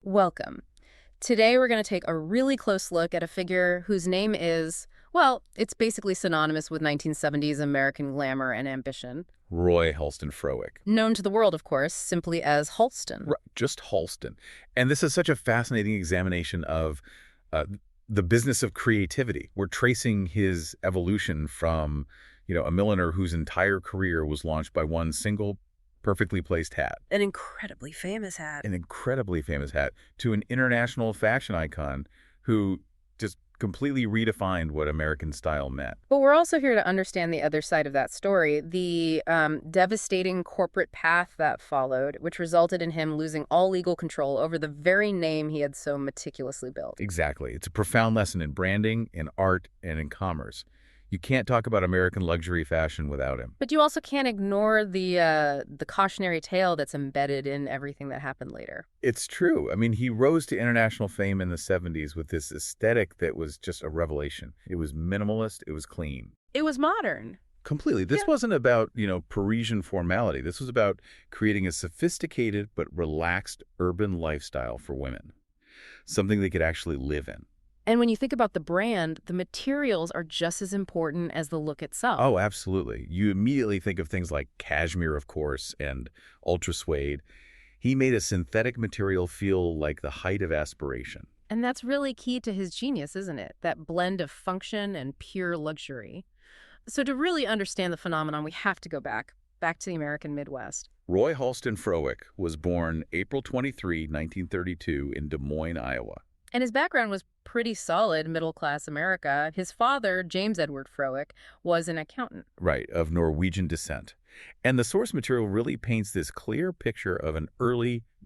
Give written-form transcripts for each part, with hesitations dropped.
Welcome. Today we're going to take a really close look at a figure whose name is, well, it's basically synonymous with 1970s American glamour and ambition. Roy Halston. Known to the world, of course, simply as Halston. Right, just Halston. And this is such a fascinating examination of uh, the business of creativity. We're tracing his evolution from, a milliner whose entire career was launched by one single perfectly placed hat, An incredibly famous hat. an incredibly famous hat, to an international fashion icon who just completely redefined what American style meant. But we're also here to understand the other side of that story, the devastating corporate path that followed, which resulted in him losing all legal control over the very name he had so meticulously built. Exactly. It's a profound lesson in branding, in art, and in commerce. You can't talk about American luxury fashion without him. But you also can't ignore the cautionary tale that's embedded in everything that happened later. It's true. I mean, he rose to international fame in the 70s with this aesthetic that was just a revelation. It was minimalist. It was clean. It was modern. Completely. This Yeah. wasn't about, Parisian formality. This was about creating a sophisticated but relaxed urban lifestyle for women, something they could actually live in. And when you think about the brand, the materials are just as important as the look itself. Oh, absolutely. You immediately think of things like cashmere, of course, and ultra suede. He made a synthetic material feel like the height of aspiration. And that's really key to his genius, isn't it? That blend of function and pure luxury. So to really understand the phenomenon, we have to go back to the American Midwest. Roy Halston was born April 23, 1932, in Des Moines, Iowa. And his background was pretty solid middle-class America. His father, James Edward Frowick, was an accountant. Right, of Norwegian descent. And the source material really paints this clear picture of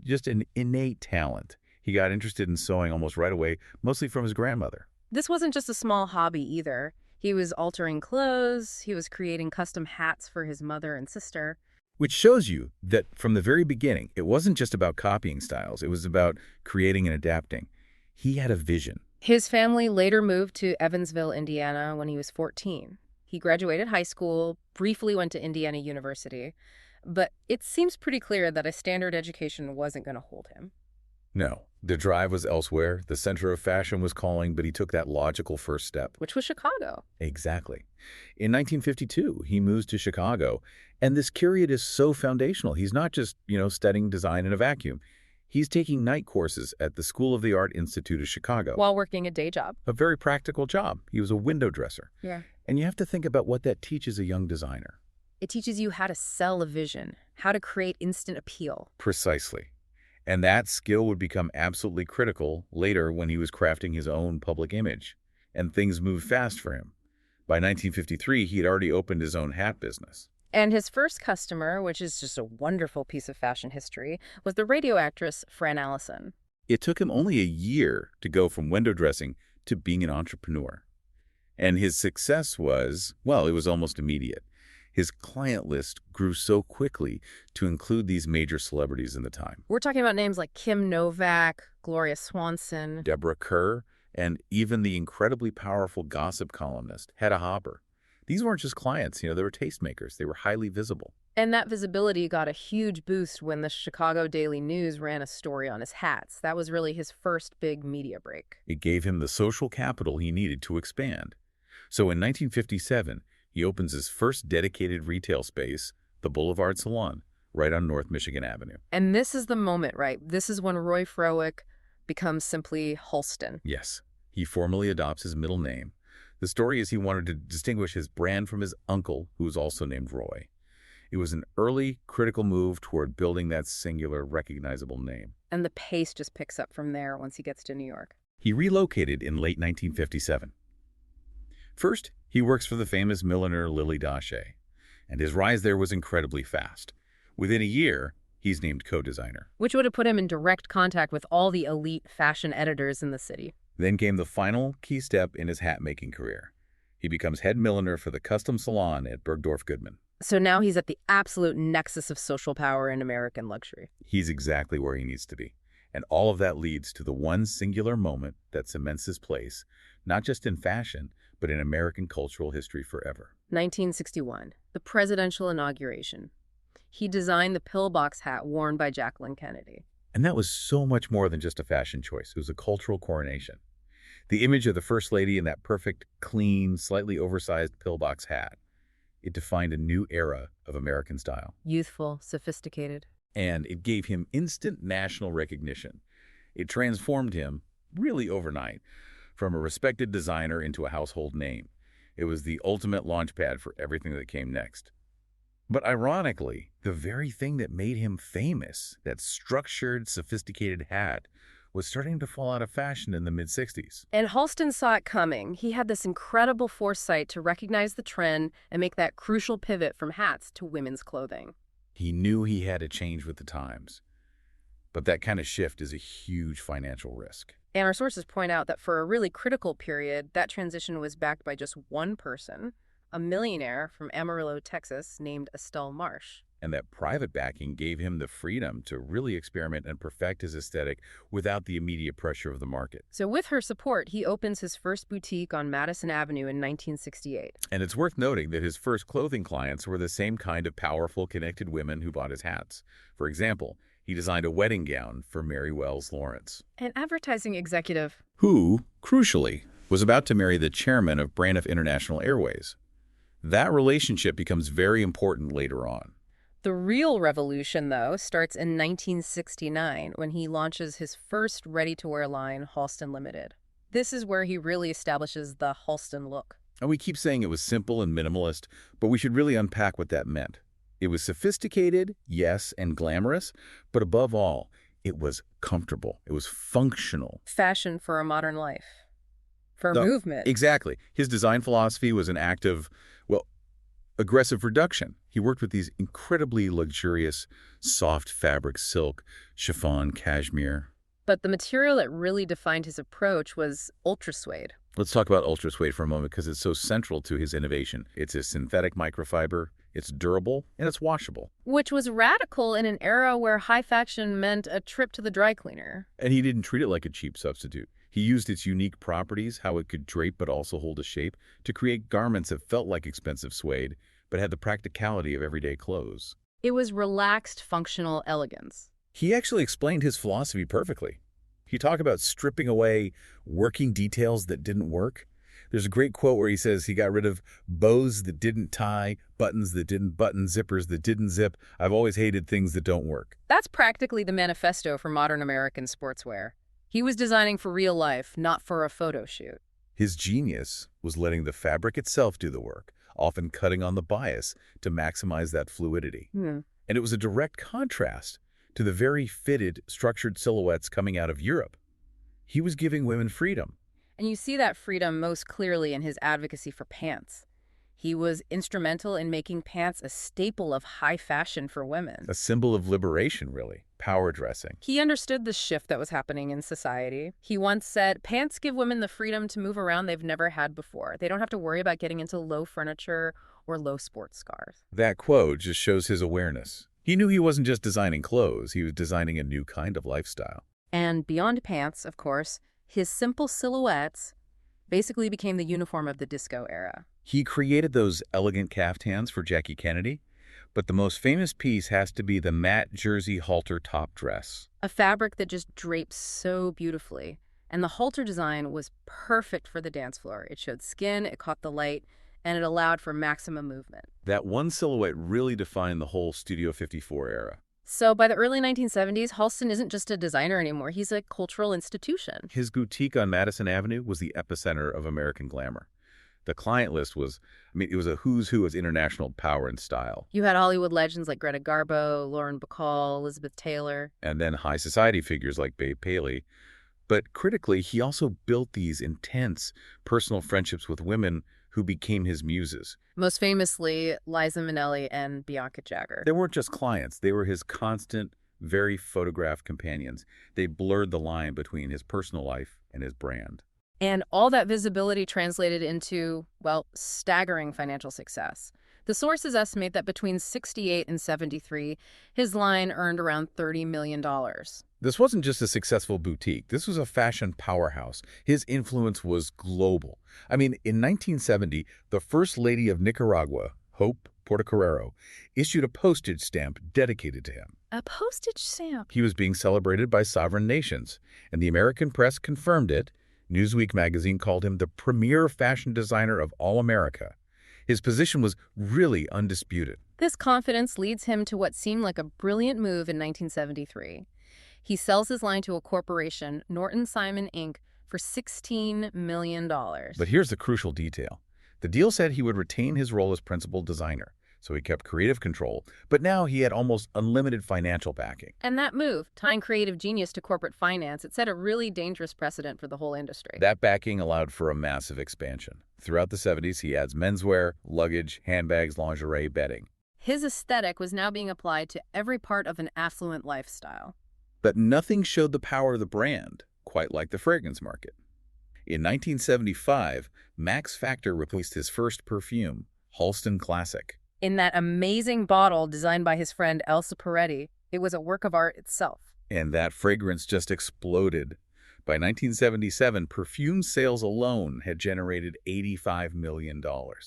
just an innate talent. He got interested in sewing almost right away, mostly from his grandmother. This wasn't just a small hobby either. He was altering clothes, he was creating custom hats for his mother and sister. Which shows you that from the very beginning, it wasn't just about copying styles. It was about creating and adapting. He had a vision. His family later moved to Evansville, Indiana when he was 14. He graduated high school, briefly went to Indiana University, but it seems pretty clear that a standard education wasn't going to hold him. No, the drive was elsewhere. The center of fashion was calling, but he took that logical first step. Which was Chicago. Exactly. In 1952, he moves to Chicago, and this period is so foundational. He's not just, studying design in a vacuum. He's taking night courses at the School of the Art Institute of Chicago. While working a day job. A very practical job. He was a window dresser. Yeah. And you have to think about what that teaches a young designer. It teaches you how to sell a vision, how to create instant appeal. Precisely. And that skill would become absolutely critical later when he was crafting his own public image. And things moved fast for him. By 1953, he had already opened his own hat business. And his first customer, which is just a wonderful piece of fashion history, was the radio actress Fran Allison. It took him only a year to go from window dressing to being an entrepreneur. And his success was, well, it was almost immediate. His client list grew so quickly to include these major celebrities in the time. We're talking about names like Kim Novak, Gloria Swanson, Deborah Kerr, and even the incredibly powerful gossip columnist, Hedda Hopper. These weren't just clients, they were tastemakers. They were highly visible. And that visibility got a huge boost when the Chicago Daily News ran a story on his hats. That was really his first big media break. It gave him the social capital he needed to expand. So in 1957, he opens his first dedicated retail space, the Boulevard Salon, right on North Michigan Avenue. And this is the moment, right? This is when Roy Frowick becomes simply Halston. Yes, he formally adopts his middle name. The story is he wanted to distinguish his brand from his uncle, who was also named Roy. It was an early, critical move toward building that singular, recognizable name. And the pace just picks up from there once he gets to New York. He relocated in late 1957. First, he works for the famous milliner Lily Daché, and his rise there was incredibly fast. Within a year, he's named co-designer. Which would have put him in direct contact with all the elite fashion editors in the city. Then came the final key step in his hat-making career. He becomes head milliner for the custom salon at Bergdorf Goodman. So now he's at the absolute nexus of social power in American luxury. He's exactly where he needs to be. And all of that leads to the one singular moment that cements his place, not just in fashion, but in American cultural history forever. 1961, the presidential inauguration. He designed the pillbox hat worn by Jacqueline Kennedy. And that was so much more than just a fashion choice. It was a cultural coronation. The image of the First Lady in that perfect, clean, slightly oversized pillbox hat, it defined a new era of American style. Youthful, sophisticated. And it gave him instant national recognition. It transformed him, really overnight, from a respected designer into a household name. It was the ultimate launchpad for everything that came next. But ironically, the very thing that made him famous, that structured, sophisticated hat, was starting to fall out of fashion in the mid-60s. And Halston saw it coming. He had this incredible foresight to recognize the trend and make that crucial pivot from hats to women's clothing. He knew he had to change with the times. But that kind of shift is a huge financial risk. And our sources point out that for a really critical period, that transition was backed by just one person, a millionaire from Amarillo, Texas, named Estelle Marsh. And that private backing gave him the freedom to really experiment and perfect his aesthetic without the immediate pressure of the market. So with her support, he opens his first boutique on Madison Avenue in 1968. And it's worth noting that his first clothing clients were the same kind of powerful, connected women who bought his hats. For example, he designed a wedding gown for Mary Wells Lawrence, An advertising executive. who, crucially, was about to marry the chairman of Braniff International Airways. That relationship becomes very important later on. The real revolution, though, starts in 1969 when he launches his first ready-to-wear line, Halston Limited. This is where he really establishes the Halston look. And we keep saying it was simple and minimalist, but we should really unpack what that meant. It was sophisticated, yes, and glamorous, but above all, it was comfortable. It was functional. Fashion for a modern life. For No, movement. Exactly. His design philosophy was an act of, well, aggressive reduction. He worked with these incredibly luxurious, soft fabrics, silk, chiffon, cashmere. But the material that really defined his approach was ultra suede. Let's talk about ultra suede for a moment because it's so central to his innovation. It's a synthetic microfiber, it's durable, and it's washable. Which was radical in an era where high fashion meant a trip to the dry cleaner. And he didn't treat it like a cheap substitute. He used its unique properties, how it could drape but also hold a shape, to create garments that felt like expensive suede, but had the practicality of everyday clothes. It was relaxed, functional elegance. He actually explained his philosophy perfectly. He talked about stripping away working details that didn't work. There's a great quote where he says he got rid of bows that didn't tie, buttons that didn't button, zippers that didn't zip. I've always hated things that don't work. That's practically the manifesto for modern American sportswear. He was designing for real life, not for a photo shoot. His genius was letting the fabric itself do the work, often cutting on the bias to maximize that fluidity. And it was a direct contrast to the very fitted, structured silhouettes coming out of Europe. He was giving women freedom. And you see that freedom most clearly in his advocacy for pants. He was instrumental in making pants a staple of high fashion for women. A symbol of liberation, really. Power dressing. He understood the shift that was happening in society. He once said, pants give women the freedom to move around they've never had before. They don't have to worry about getting into low furniture or low sports cars. That quote just shows his awareness. He knew he wasn't just designing clothes, he was designing a new kind of lifestyle. And beyond pants, of course, his simple silhouettes basically became the uniform of the disco era. He created those elegant caftans for Jackie Kennedy, but the most famous piece has to be the matte jersey halter top dress. A fabric that just drapes so beautifully. And the halter design was perfect for the dance floor. It showed skin, it caught the light, and it allowed for maximum movement. That one silhouette really defined the whole Studio 54 era. So by the early 1970s, Halston isn't just a designer anymore. He's a cultural institution. His boutique on Madison Avenue was the epicenter of American glamour. The client list was, it was a who's who of international power and style. You had Hollywood legends like Greta Garbo, Lauren Bacall, Elizabeth Taylor. And then high society figures like Babe Paley. But critically, he also built these intense personal friendships with women who became his muses. Most famously, Liza Minnelli and Bianca Jagger. They weren't just clients. They were his constant, very photographed companions. They blurred the line between his personal life and his brand. And all that visibility translated into, well, staggering financial success. The sources estimate that between 68 and 73, his line earned around $30 million. This wasn't just a successful boutique. This was a fashion powerhouse. His influence was global. In 1970, the First Lady of Nicaragua, Hope Portocarrero, issued a postage stamp dedicated to him. A postage stamp. He was being celebrated by sovereign nations, and the American press confirmed it. Newsweek magazine called him the premier fashion designer of all America. His position was really undisputed. This confidence leads him to what seemed like a brilliant move in 1973. He sells his line to a corporation, Norton Simon Inc., for $16 million. But here's the crucial detail. The deal said he would retain his role as principal designer, so he kept creative control, but now he had almost unlimited financial backing. And that move, tying creative genius to corporate finance, it set a really dangerous precedent for the whole industry. That backing allowed for a massive expansion. Throughout the 70s, he adds menswear, luggage, handbags, lingerie, bedding. His aesthetic was now being applied to every part of an affluent lifestyle. But nothing showed the power of the brand, quite like the fragrance market. In 1975, Max Factor released his first perfume, Halston Classic. In that amazing bottle designed by his friend Elsa Peretti, it was a work of art itself. And that fragrance just exploded. By 1977, perfume sales alone had generated $85 million.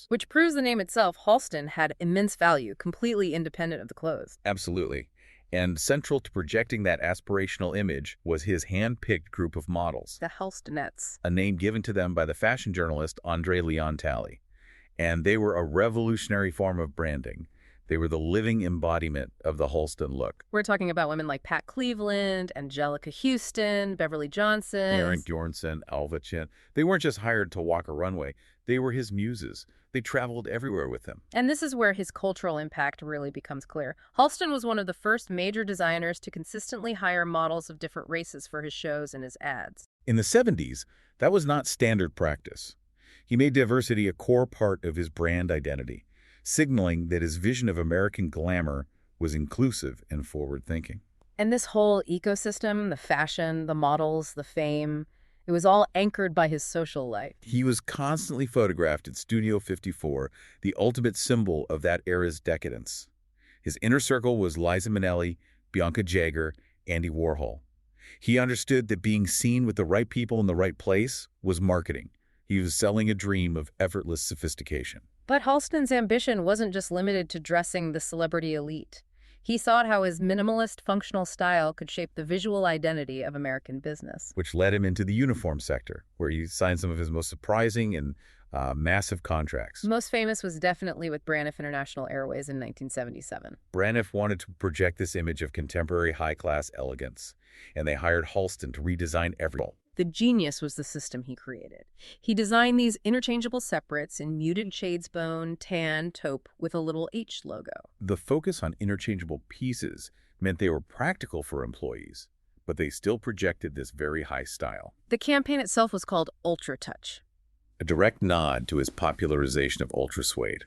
Which proves the name itself, Halston, had immense value, completely independent of the clothes. Absolutely. And central to projecting that aspirational image was his hand-picked group of models, The Halstonettes. a name given to them by the fashion journalist Andre Leon Talley. And they were a revolutionary form of branding. They were the living embodiment of the Halston look. We're talking about women like Pat Cleveland, Angelica Houston, Beverly Johnson. Erin Bjornson, Alva Chen. They weren't just hired to walk a runway. They were his muses. They traveled everywhere with him. And this is where his cultural impact really becomes clear. Halston was one of the first major designers to consistently hire models of different races for his shows and his ads. In the 70s, that was not standard practice. He made diversity a core part of his brand identity, signaling that his vision of American glamour was inclusive and forward-thinking. And this whole ecosystem, the fashion, the models, the fame, it was all anchored by his social life. He was constantly photographed at Studio 54, the ultimate symbol of that era's decadence. His inner circle was Liza Minnelli, Bianca Jagger, Andy Warhol. He understood that being seen with the right people in the right place was marketing. He was selling a dream of effortless sophistication. But Halston's ambition wasn't just limited to dressing the celebrity elite. He saw how his minimalist functional style could shape the visual identity of American business. Which led him into the uniform sector, where he signed some of his most surprising and massive contracts. Most famous was definitely with Braniff International Airways in 1977. Braniff wanted to project this image of contemporary high-class elegance, and they hired Halston to redesign everything. The genius was the system he created. He designed these interchangeable separates in muted shades bone, tan, taupe with a little H logo. The focus on interchangeable pieces meant they were practical for employees, but they still projected this very high style. The campaign itself was called Ultra Touch, A direct nod to his popularization of ultra suede.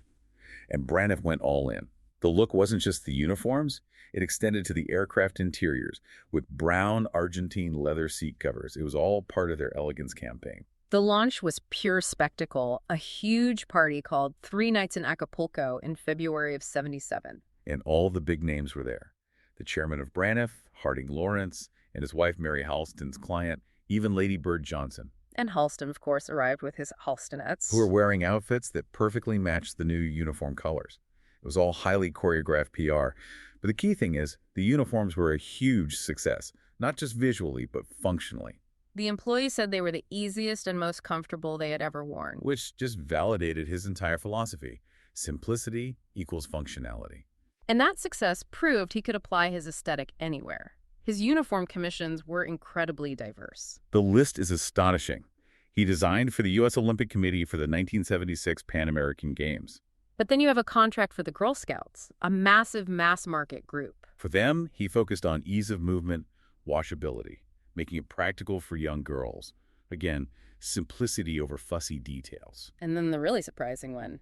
And Braniff went all in. The look wasn't just the uniforms, it extended to the aircraft interiors with brown Argentine leather seat covers. It was all part of their elegance campaign. The launch was pure spectacle, a huge party called 3 Nights in Acapulco in February of '77. And all the big names were there. The chairman of Braniff, Harding Lawrence, and his wife Mary Halston's client, even Lady Bird Johnson. And Halston, of course, arrived with his Halstonettes. Who were wearing outfits that perfectly matched the new uniform colors. It was all highly choreographed PR. But the key thing is, the uniforms were a huge success, not just visually, but functionally. The employees said they were the easiest and most comfortable they had ever worn. Which just validated his entire philosophy. Simplicity equals functionality. And that success proved he could apply his aesthetic anywhere. His uniform commissions were incredibly diverse. The list is astonishing. He designed for the U.S. Olympic Committee for the 1976 Pan American Games. But then you have a contract for the Girl Scouts, a massive mass-market group. For them, he focused on ease of movement, washability, making it practical for young girls. Again, simplicity over fussy details. And then the really surprising one,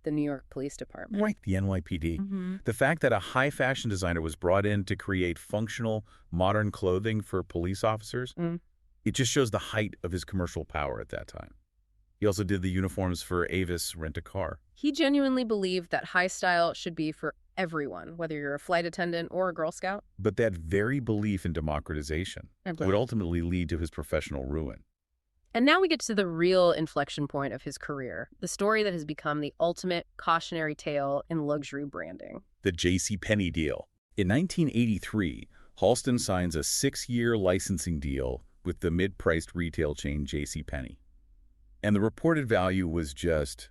the New York Police Department. Right, the NYPD. The fact that a high-fashion designer was brought in to create functional, modern clothing for police officers, it just shows the height of his commercial power at that time. He also did the uniforms for Avis Rent-A-Car. He genuinely believed that high style should be for everyone, whether you're a flight attendant or a Girl Scout. But that very belief in democratization would ultimately lead to his professional ruin. And now we get to the real inflection point of his career, the story that has become the ultimate cautionary tale in luxury branding. The JCPenney deal. In 1983, Halston signs a 6-year licensing deal with the mid-priced retail chain J.C. Penney. And the reported value was just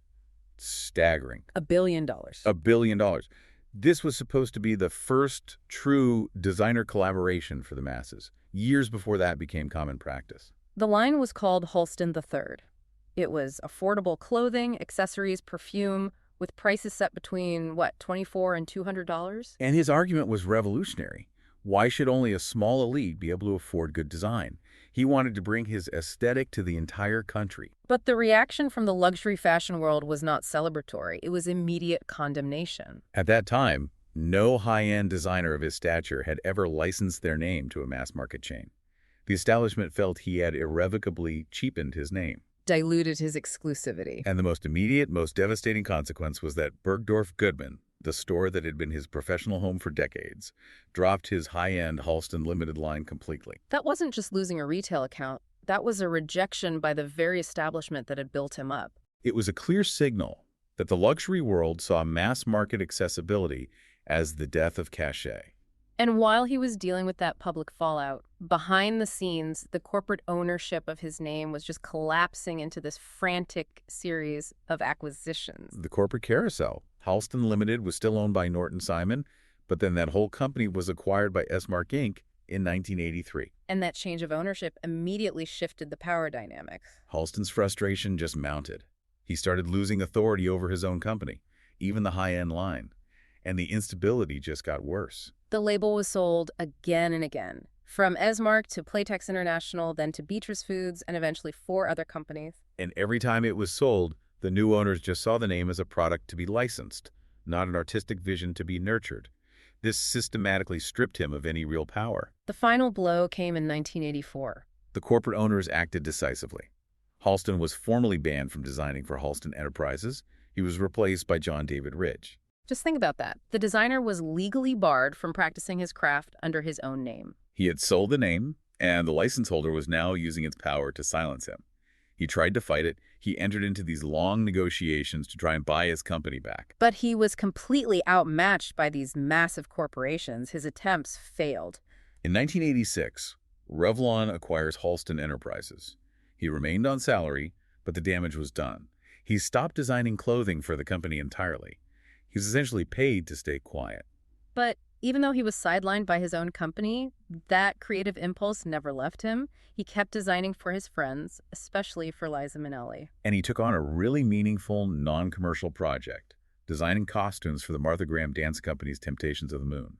staggering. $1 billion. $1 billion. This was supposed to be the first true designer collaboration for the masses, years before that became common practice. The line was called Halston III. It was affordable clothing, accessories, perfume, with prices set between, what, $24 and $200? And his argument was revolutionary. Why should only a small elite be able to afford good design? He wanted to bring his aesthetic to the entire country. But the reaction from the luxury fashion world was not celebratory. It was immediate condemnation. At that time, no high-end designer of his stature had ever licensed their name to a mass-market chain. The establishment felt he had irrevocably cheapened his name. Diluted his exclusivity. And the most immediate, most devastating consequence was that Bergdorf Goodman, the store that had been his professional home for decades, dropped his high-end Halston Limited line completely. That wasn't just losing a retail account. That was a rejection by the very establishment that had built him up. It was a clear signal that the luxury world saw mass-market accessibility as the death of cachet. And while he was dealing with that public fallout, behind the scenes, the corporate ownership of his name was just collapsing into this frantic series of acquisitions. The corporate carousel. Halston Limited was still owned by Norton Simon, but then that whole company was acquired by S-Mark Inc. in 1983. And that change of ownership immediately shifted the power dynamics. Halston's frustration just mounted. He started losing authority over his own company, even the high-end line. And the instability just got worse. The label was sold again and again, from Esmark to Playtex International, then to Beatrice Foods, and eventually 4 other companies. And every time it was sold, the new owners just saw the name as a product to be licensed, not an artistic vision to be nurtured. This systematically stripped him of any real power. The final blow came in 1984. The corporate owners acted decisively. Halston was formally banned from designing for Halston Enterprises. He was replaced by John David Ridge. Just think about that. The designer was legally barred from practicing his craft under his own name. He had sold the name, and the license holder was now using its power to silence him. He tried to fight it. He entered into these long negotiations to try and buy his company back. But he was completely outmatched by these massive corporations. His attempts failed. In 1986, Revlon acquires Halston Enterprises. He remained on salary, but the damage was done. He stopped designing clothing for the company entirely. He was essentially paid to stay quiet. But even though he was sidelined by his own company, that creative impulse never left him. He kept designing for his friends, especially for Liza Minnelli. And he took on a really meaningful, non-commercial project, designing costumes for the Martha Graham Dance Company's Temptations of the Moon.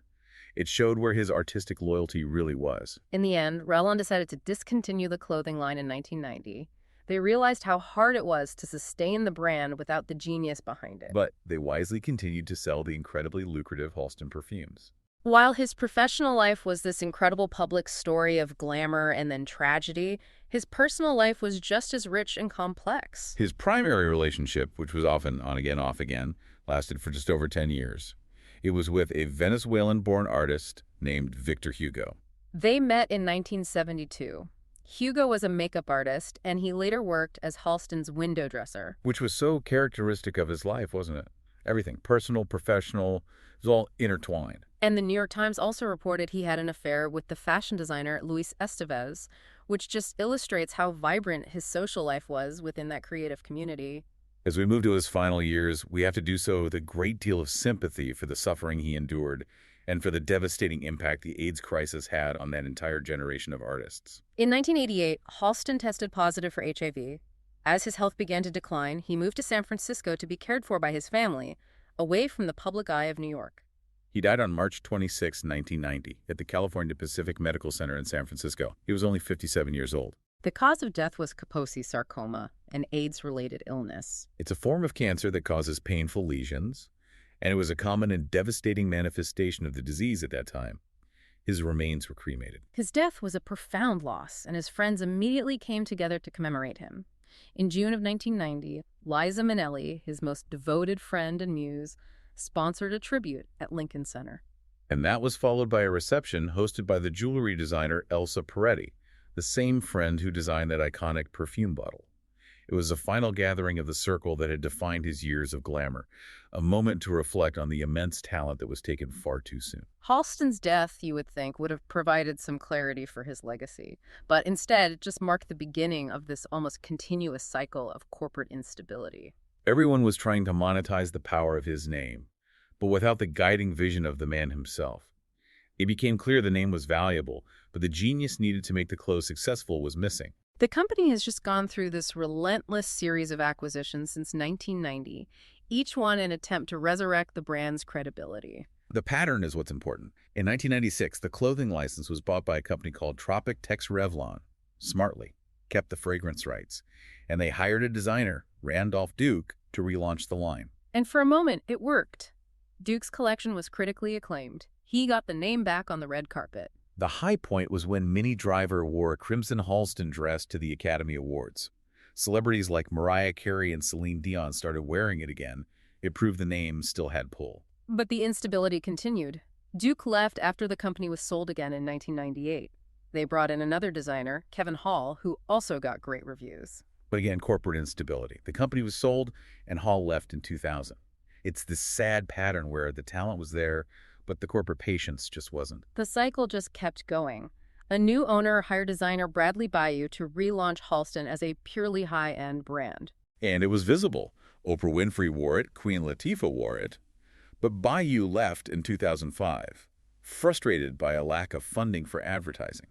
It showed where his artistic loyalty really was. In the end, Revlon decided to discontinue the clothing line in 1990. They realized how hard it was to sustain the brand without the genius behind it. But they wisely continued to sell the incredibly lucrative Halston perfumes. While his professional life was this incredible public story of glamour and then tragedy, his personal life was just as rich and complex. His primary relationship, which was often on again, off again, lasted for just over 10 years. It was with a Venezuelan-born artist named Victor Hugo. They met in 1972. Hugo was a makeup artist, and he later worked as Halston's window dresser. Which was so characteristic of his life, wasn't it? Everything, personal, professional, it was all intertwined. And the New York Times also reported he had an affair with the fashion designer Luis Estevez, which just illustrates how vibrant his social life was within that creative community. As we move to his final years, we have to do so with a great deal of sympathy for the suffering he endured and for the devastating impact the AIDS crisis had on that entire generation of artists. In 1988, Halston tested positive for HIV. As his health began to decline, he moved to San Francisco to be cared for by his family, away from the public eye of New York. He died on March 26, 1990, at the California Pacific Medical Center in San Francisco. He was only 57 years old. The cause of death was Kaposi sarcoma, an AIDS-related illness. It's a form of cancer that causes painful lesions, and it was a common and devastating manifestation of the disease at that time. His remains were cremated. His death was a profound loss, and his friends immediately came together to commemorate him. In June of 1990, Liza Minnelli, his most devoted friend and muse, sponsored a tribute at Lincoln Center. And that was followed by a reception hosted by the jewelry designer Elsa Peretti, the same friend who designed that iconic perfume bottle. It was a final gathering of the circle that had defined his years of glamour, a moment to reflect on the immense talent that was taken far too soon. Halston's death, you would think, would have provided some clarity for his legacy, but instead it just marked the beginning of this almost continuous cycle of corporate instability. Everyone was trying to monetize the power of his name, but without the guiding vision of the man himself. It became clear the name was valuable, but the genius needed to make the clothes successful was missing. The company has just gone through this relentless series of acquisitions since 1990, each one an attempt to resurrect the brand's credibility. The pattern is what's important. In 1996, the clothing license was bought by a company called Tropic Tex Revlon. Smartly, kept the fragrance rights, and they hired a designer, Randolph Duke, to relaunch the line. And for a moment, it worked. Duke's collection was critically acclaimed. He got the name back on the red carpet. The high point was when Minnie Driver wore a crimson Halston dress to the Academy Awards. Celebrities like Mariah Carey and Celine Dion started wearing it again. It proved the name still had pull. But the instability continued. Duke left after the company was sold again in 1998. They brought in another designer, Kevin Hall, who also got great reviews. But again, corporate instability. The company was sold, and Hall left in 2000. It's this sad pattern where the talent was there, but the corporate patience just wasn't. The cycle just kept going. A new owner hired designer Bradley Bayou to relaunch Halston as a purely high-end brand. And it was visible. Oprah Winfrey wore it, Queen Latifah wore it. But Bayou left in 2005, frustrated by a lack of funding for advertising.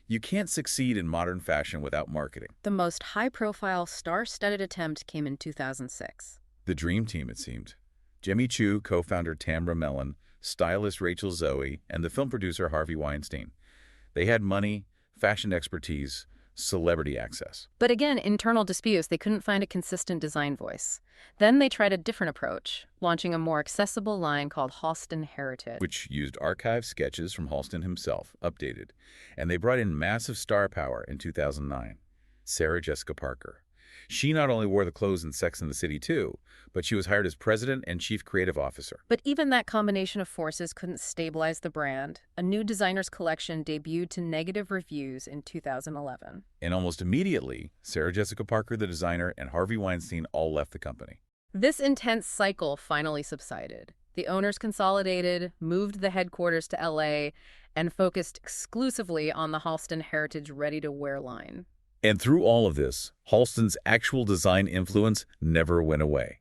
You can't succeed in modern fashion without marketing. The most high-profile, star-studded attempt came in 2006. The dream team, it seemed. Jimmy Choo, co-founder Tamra Mellon, stylist Rachel Zoe, and the film producer Harvey Weinstein. They had money, fashion expertise, celebrity access. But again, internal disputes, they couldn't find a consistent design voice. Then they tried a different approach, launching a more accessible line called Halston Heritage. Which used archived sketches from Halston himself, updated. And they brought in massive star power in 2009. Sarah Jessica Parker. She not only wore the clothes in Sex and the City too, but she was hired as president and chief creative officer. But even that combination of forces couldn't stabilize the brand. A new designer's collection debuted to negative reviews in 2011. And almost immediately, Sarah Jessica Parker, the designer, and Harvey Weinstein all left the company. This intense cycle finally subsided. The owners consolidated, moved the headquarters to LA, and focused exclusively on the Halston Heritage ready-to-wear line. And through all of this, Halston's actual design influence never went away.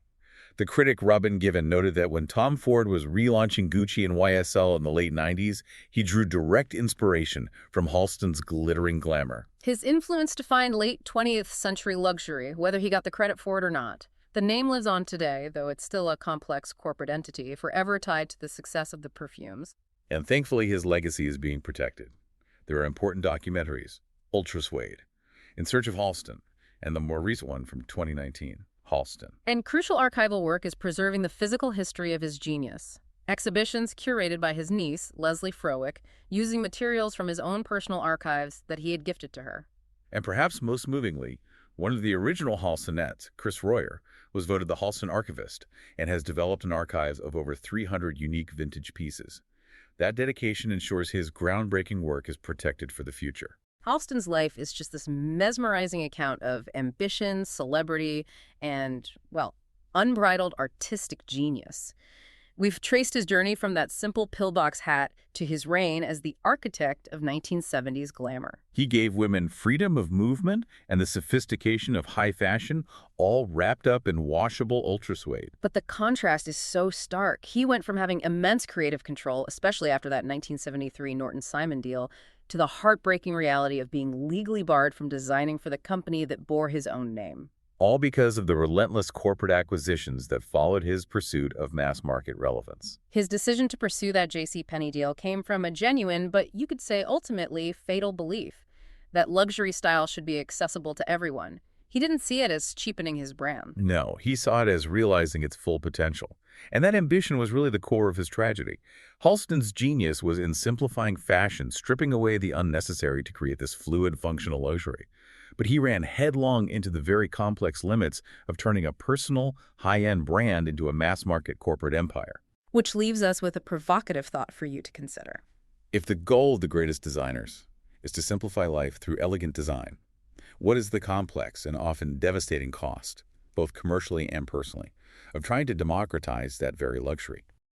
The critic Robin Given noted that when Tom Ford was relaunching Gucci and YSL in the late 90s, he drew direct inspiration from Halston's glittering glamour. His influence defined late 20th century luxury, whether he got the credit for it or not. The name lives on today, though it's still a complex corporate entity, forever tied to the success of the perfumes. And thankfully, his legacy is being protected. There are important documentaries, Ultra Suede, In Search of Halston, and the more recent one from 2019, Halston. And crucial archival work is preserving the physical history of his genius. Exhibitions curated by his niece, Leslie Frowick, using materials from his own personal archives that he had gifted to her. And perhaps most movingly, one of the original Halstonettes, Chris Royer, was voted the Halston Archivist and has developed an archive of over 300 unique vintage pieces. That dedication ensures his groundbreaking work is protected for the future. Halston's life is just this mesmerizing account of ambition, celebrity, and, well, unbridled artistic genius. We've traced his journey from that simple pillbox hat to his reign as the architect of 1970s glamour. He gave women freedom of movement and the sophistication of high fashion, all wrapped up in washable ultra suede. But the contrast is so stark. He went from having immense creative control, especially after that 1973 Norton-Simon deal, to the heartbreaking reality of being legally barred from designing for the company that bore his own name. All because of the relentless corporate acquisitions that followed his pursuit of mass market relevance. His decision to pursue that JCPenney deal came from a genuine, but you could say ultimately fatal belief that luxury style should be accessible to everyone. He didn't see it as cheapening his brand. No, he saw it as realizing its full potential. And that ambition was really the core of his tragedy. Halston's genius was in simplifying fashion, stripping away the unnecessary to create this fluid, functional luxury. But he ran headlong into the very complex limits of turning a personal, high-end brand into a mass-market corporate empire. Which leaves us with a provocative thought for you to consider. If the goal of the greatest designers is to simplify life through elegant design, What is the complex and often devastating cost, both commercially and personally, of trying to democratize that very luxury?